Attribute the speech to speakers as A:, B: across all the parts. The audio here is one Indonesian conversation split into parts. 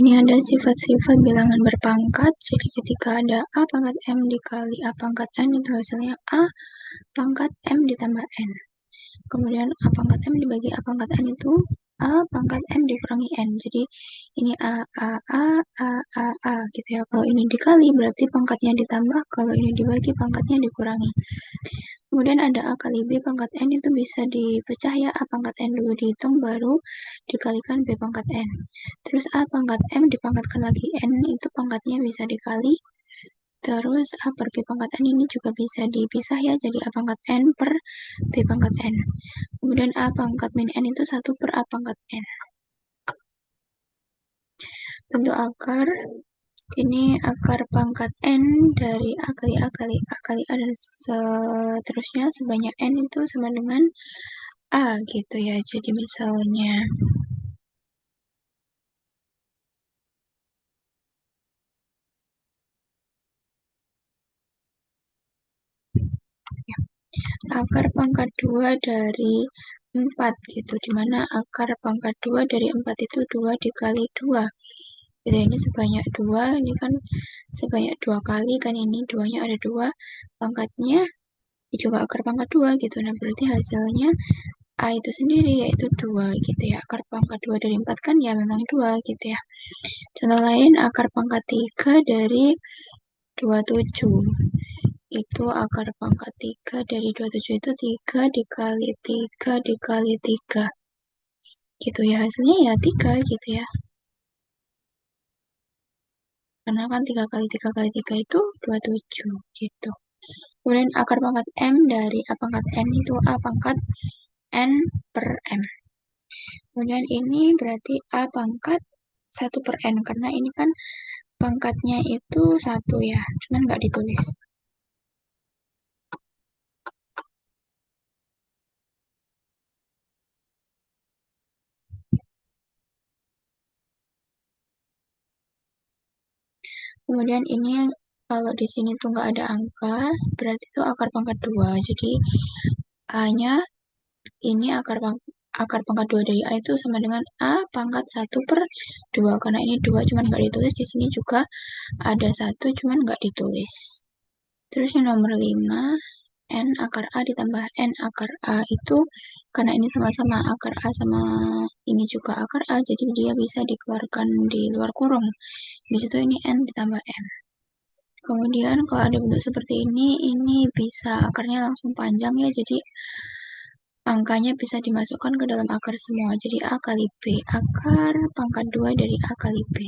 A: Ini ada sifat-sifat bilangan berpangkat. Jadi ketika ada A pangkat M dikali A pangkat N, itu hasilnya A pangkat M ditambah N. Kemudian A pangkat M dibagi A pangkat N itu A pangkat M dikurangi N. Jadi ini A gitu ya. Kalau ini dikali berarti pangkatnya ditambah, kalau ini dibagi pangkatnya dikurangi. Kemudian ada A kali B pangkat N, itu bisa dipecah ya, A pangkat N dulu dihitung, baru dikalikan B pangkat N. Terus A pangkat M dipangkatkan lagi N, itu pangkatnya bisa dikali. Terus A per B pangkat N ini juga bisa dipisah ya, jadi A pangkat N per B pangkat N. Kemudian A pangkat min N itu 1 per A pangkat N. Bentuk akar, ini akar pangkat N dari A kali A kali A kali A dan seterusnya sebanyak N itu sama dengan A gitu ya. Jadi misalnya akar pangkat 2 dari 4 gitu, dimana akar pangkat 2 dari 4 itu 2 dikali 2 gitu. Ini sebanyak 2, ini kan sebanyak 2 kali kan, ini 2 nya ada 2, pangkatnya juga akar pangkat 2 gitu. Nah berarti hasilnya A itu sendiri yaitu 2 gitu ya. Akar pangkat 2 dari 4 kan ya memang 2 gitu ya. Contoh lain, akar pangkat 3 dari 27. Itu akar pangkat 3 dari 27 itu 3 dikali 3 dikali 3. Gitu ya, hasilnya ya 3 gitu ya. Karena kan 3 kali 3 kali 3 itu 27 gitu. Kemudian akar pangkat M dari A pangkat N itu A pangkat N per M. Kemudian ini berarti A pangkat 1 per N, karena ini kan pangkatnya itu 1 ya, cuman nggak ditulis. Kemudian ini kalau di sini tuh nggak ada angka, berarti itu akar pangkat 2. Jadi A-nya ini akar pangkat 2 dari A itu sama dengan A pangkat 1 per 2. Karena ini 2 cuman nggak ditulis, di sini juga ada 1 cuman nggak ditulis. Terus yang nomor 5, N akar A ditambah N akar A itu, karena ini sama-sama akar A sama ini juga akar A, jadi dia bisa dikeluarkan di luar kurung. Di situ ini N ditambah M. Kemudian kalau ada bentuk seperti ini bisa akarnya langsung panjang ya, jadi angkanya bisa dimasukkan ke dalam akar semua. Jadi A kali B, akar pangkat 2 dari A kali B.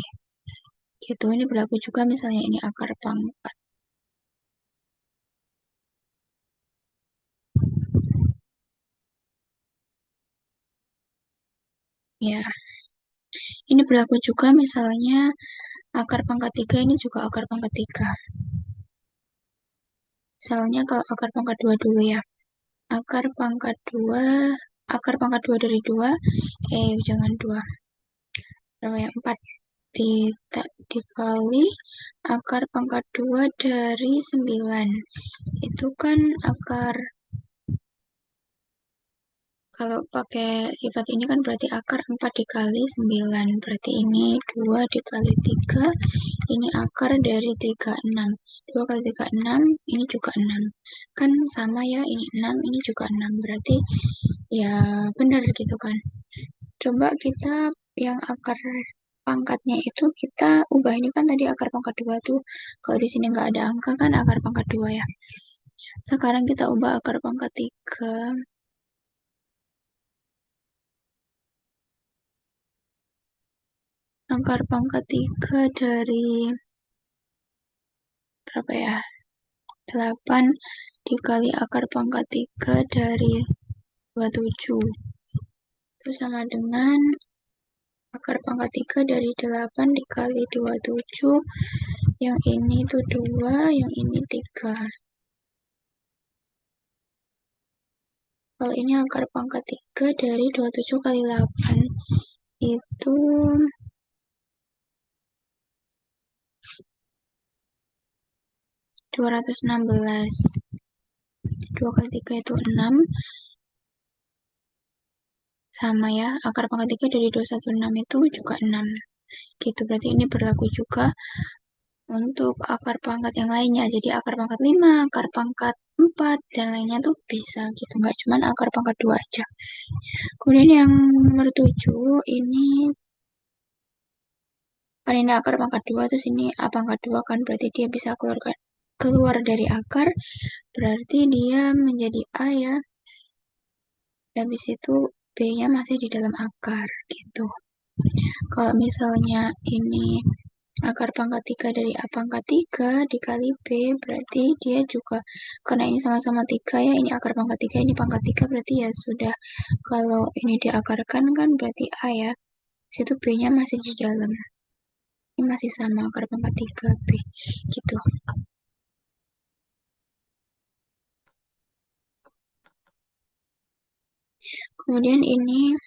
A: Gitu, ini berlaku juga misalnya ini akar pangkat. Ya, ini berlaku juga misalnya akar pangkat 3 ini juga akar pangkat 3. Misalnya kalau akar pangkat 2 dulu ya. Akar pangkat 2, akar pangkat 2 dari 2, jangan 2. Berapa ya? 4 tidak dikali akar pangkat 2 dari 9. Itu kan akar, kalau pakai sifat ini kan berarti akar 4 dikali 9. Berarti ini 2 dikali 3, ini akar dari 3, 6. 2 kali 3, 6, ini juga 6. Kan sama ya, ini 6, ini juga 6. Berarti ya benar gitu kan. Coba kita yang akar pangkatnya itu kita ubah, ini kan tadi akar pangkat 2 tuh. Kalau di sini nggak ada angka kan akar pangkat 2 ya. Sekarang kita ubah akar pangkat 3. Akar pangkat 3 dari berapa ya? 8 dikali akar pangkat 3 dari 27. Itu sama dengan akar pangkat 3 dari 8 dikali 27. Yang ini tuh 2, yang ini 3. Kalau ini akar pangkat 3 dari 27 kali 8 itu 216. 2 kali 3 itu 6. Sama ya, akar pangkat 3 dari 216 itu juga 6. Gitu, berarti ini berlaku juga untuk akar pangkat yang lainnya. Jadi akar pangkat 5, akar pangkat 4, dan lainnya tuh bisa gitu. Nggak cuma akar pangkat 2 aja. Kemudian yang nomor 7, ini kan ini akar pangkat 2, terus ini A pangkat 2 kan, berarti dia bisa keluar dari akar, berarti dia menjadi A ya. Habis itu B-nya masih di dalam akar gitu. Kalau misalnya ini akar pangkat 3 dari A pangkat 3 dikali B, berarti dia juga, karena ini sama-sama 3 ya, ini akar pangkat 3, ini pangkat 3, berarti ya sudah, kalau ini diakarkan kan berarti A ya, situ B-nya masih di dalam, ini masih sama akar pangkat 3 B, gitu. Kemudian ini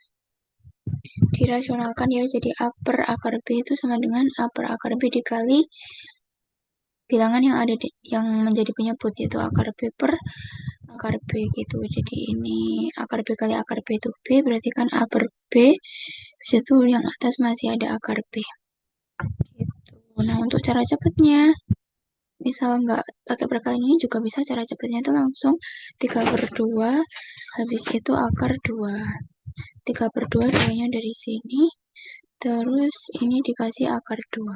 A: dirasionalkan ya, jadi A per akar B itu sama dengan A per akar B dikali bilangan yang ada yang menjadi penyebut, yaitu akar B per akar B gitu. Jadi ini akar B kali akar B itu B, berarti kan A per B, habis itu yang atas masih ada akar B gitu. Nah, untuk cara cepatnya, misal nggak pakai perkalian ini juga bisa, cara cepatnya itu langsung 3 per 2, habis itu akar 2. 3 per 2, 2-nya dari sini, terus ini dikasih akar 2.